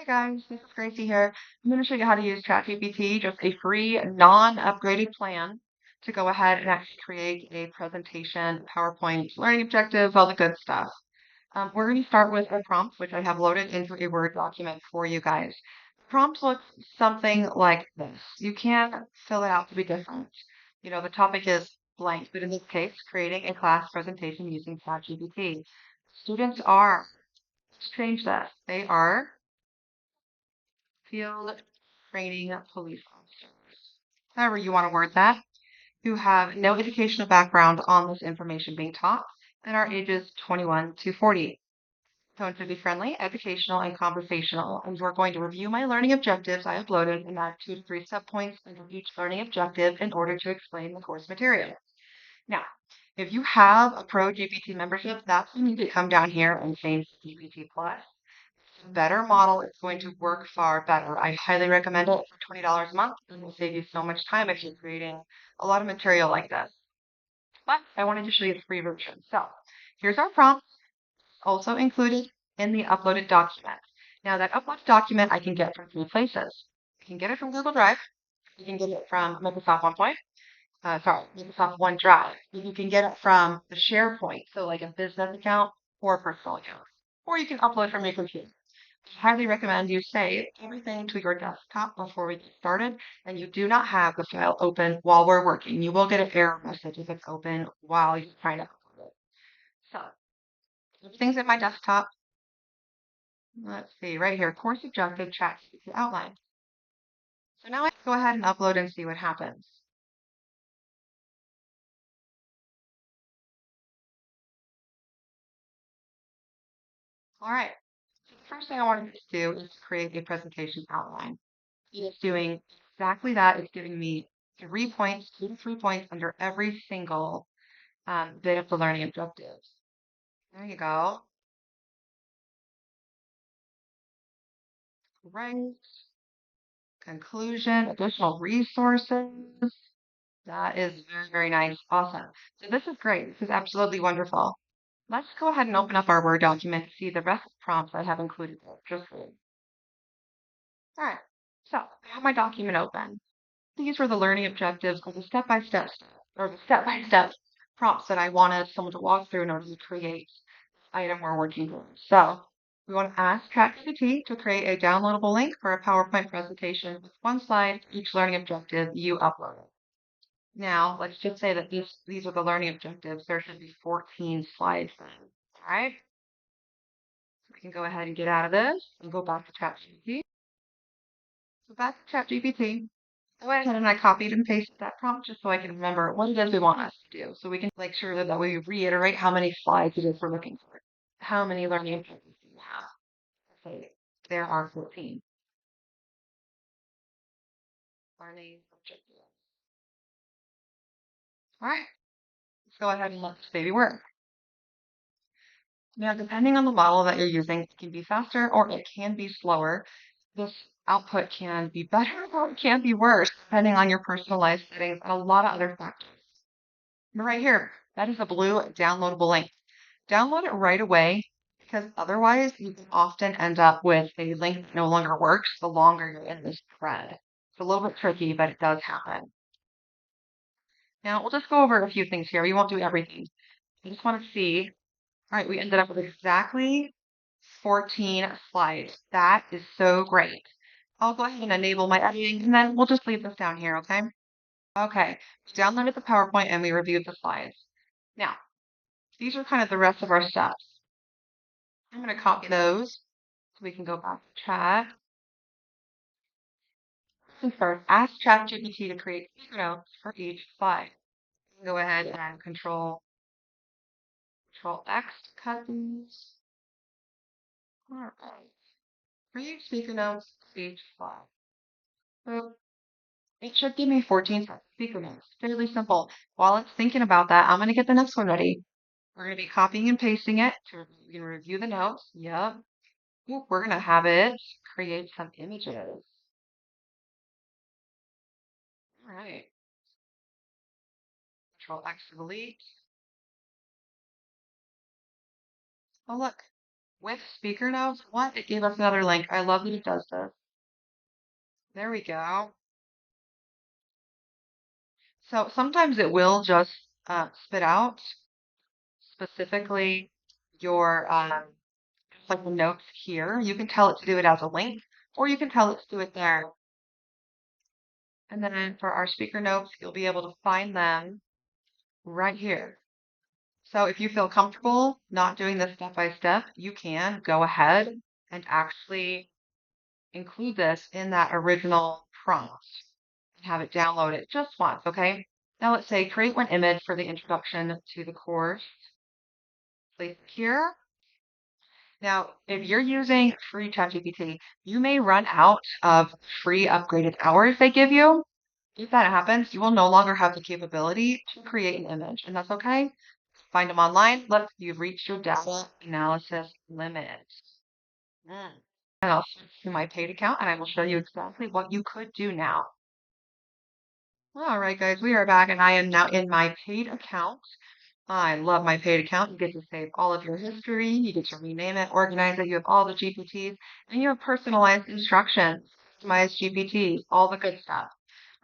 Guys, this is Gracie here. I'm going to show you how to use ChatGPT, just a free, non-upgraded plan to go ahead and actually create a presentation, PowerPoint, learning objectives, all the good stuff. We're going to start with a prompt, which I have loaded into a Word document for you guys. Prompt looks something like this. You can fill it out to be different. The topic is blank, but in this case, creating a class presentation using ChatGPT. Students are, let's change that. They are field training police officers, however you want to word that, who have no educational background on this information being taught and are ages 21 to 40. Tone should be friendly, educational, and conversational. And we're going to review my learning objectives I uploaded and add 2 to 3 subpoints under each learning objective in order to explain the course material. Now, if you have a Pro GPT membership, that's when you need to come down here and change to GPT Plus. Better model, it's going to work far better. I highly recommend it for $20 a month. It will save you so much time if you're creating a lot of material like this. But I wanted to show you the free version. So here's our prompt, also included in the uploaded document. Now that uploaded document I can get from 3 places. I can get it from Google Drive. You can get it from Microsoft Microsoft OneDrive. You can get it from the SharePoint, so like a business account or a personal account. Or you can upload from your computer. Highly recommend you save everything to your desktop before we get started, and you do not have the file open while we're working. You will get an error message if it's open while you're trying to upload it. So everything's in my desktop. Let's see, right here, course objective chat outline. So now I can go ahead and upload and see what happens. All right. So the first thing I wanted to do is create a presentation outline. It is doing exactly that. It's giving me 3 points, 2 to 3 points under every single bit of the learning objectives. There you go. Right. Conclusion, additional resources. That is very, very nice. Awesome. So this is great. This is absolutely wonderful. Let's go ahead and open up our Word document to see the rest of the prompts I have included there. Just for you. All right. So I have my document open. These were the learning objectives or the step-by-step or the step-by-step prompts that I wanted someone to walk through in order to create the item we're working on. So we want to ask ChatGPT to create a downloadable link for a PowerPoint presentation with 1 slide for each learning objective you uploaded. Now, let's just say that these are the learning objectives. There should be 14 slides then. All right. So we can go ahead and get out of this and go back to ChatGPT. So back to ChatGPT. I went ahead and I copied and pasted that prompt just so I can remember what it is we want us to do. So we can make sure that we reiterate how many slides it is we're looking for. How many learning objectives do you have? Okay, there are 14 learning objectives. All right, let's go ahead and let this baby work. Now, depending on the model that you're using, it can be faster or it can be slower. This output can be better or it can be worse, depending on your personalized settings and a lot of other factors. But right here, that is a blue downloadable link. Download it right away because otherwise you can often end up with a link that no longer works the longer you're in this thread. It's a little bit tricky, but it does happen. Now, we'll just go over a few things here. We won't do everything. I just want to see. All right, we ended up with exactly 14 slides. That is so great. I'll go ahead and enable my editing, and then we'll just leave this down here, okay? Okay, we downloaded the PowerPoint and we reviewed the slides. Now, these are kind of the rest of our steps. I'm going to copy those so we can go back to chat. And first, ask ChatGPT to create speaker notes for each slide. You can go ahead and Control X to cut these. All right. Create speaker notes for each slide. So it should give me 14 speaker notes. Fairly simple. While it's thinking about that, I'm going to get the next one ready. We're going to be copying and pasting it to we can review the notes. Yep. Ooh, we're going to have it create some images. All right. Control X to delete. Oh, look. With speaker notes, what? It gave us another link. I love that it does this. There we go. So sometimes it will just spit out specifically your like the notes here. You can tell it to do it as a link, or you can tell it to do it there. And then for our speaker notes, you'll be able to find them right here. So if you feel comfortable not doing this step by step, you can go ahead and actually include this in that original prompt and have it download it just once, okay? Now let's say create one image for the introduction to the course. Place it here. Now, if you're using free ChatGPT, you may run out of free upgraded hours they give you. If that happens, you will no longer have the capability to create an image, and that's okay. Find them online. Look, you've reached your data analysis limit. Mm. And I'll switch to my paid account, and I will show you exactly what you could do now. All right, guys, we are back, and I am now in my paid account. I love my paid account. You get to save all of your history. You get to rename it, organize it. You have all the GPTs, and you have personalized instructions, customized GPTs, all the good stuff.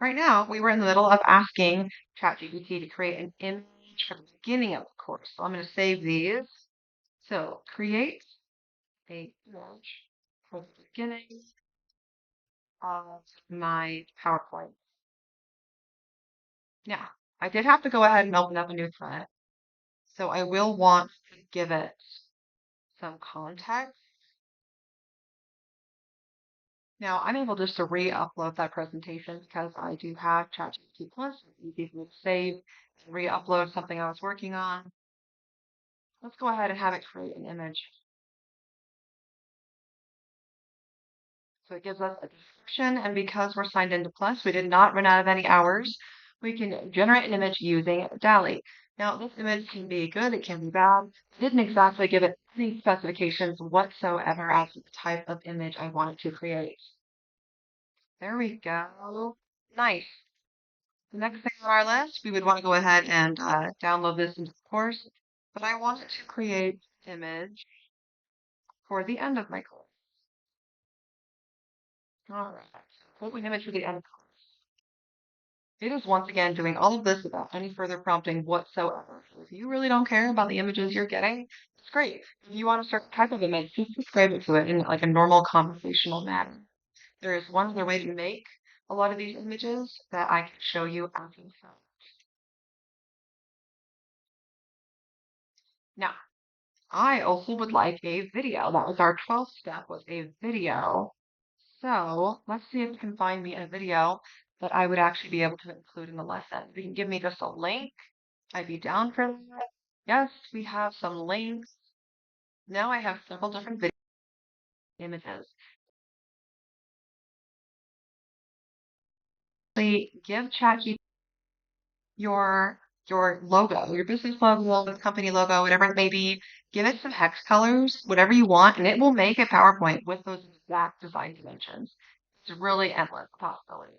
Right now, we were in the middle of asking ChatGPT to create an image for the beginning of the course. So I'm going to save these. So create a image for the beginning of my PowerPoint. Now, I did have to go ahead and open up a new thread. So I will want to give it some context. Now I'm able just to re-upload that presentation because I do have ChatGPT Plus. It's easy for me to save and re-upload something I was working on. Let's go ahead and have it create an image. So it gives us a description, and because we're signed into Plus, we did not run out of any hours. We can generate an image using DALL-E. Now, this image can be good, it can be bad. I didn't exactly give it any specifications whatsoever as to the type of image I wanted to create. There we go. Nice. The next thing on our list, we would want to go ahead and download this into the course, but I wanted to create an image for the end of my course. All right. Create an image for the end of the course. It is once again doing all of this without any further prompting whatsoever. If you really don't care about the images you're getting, it's great. If you want a certain type of image, just describe it to it in like a normal conversational manner. There is one other way to make a lot of these images that I can show you after the fact. Now, I also would like a video. That was our 12th step, was a video. So let's see if you can find me a video that I would actually be able to include in the lesson. If you can give me just a link, I'd be down for that. Yes, we have some links. Now I have several different video images. Give ChatGPT your logo, your business logo, the company logo, whatever it may be. Give it some hex colors, whatever you want, and it will make a PowerPoint with those exact design dimensions. It's really endless possibilities.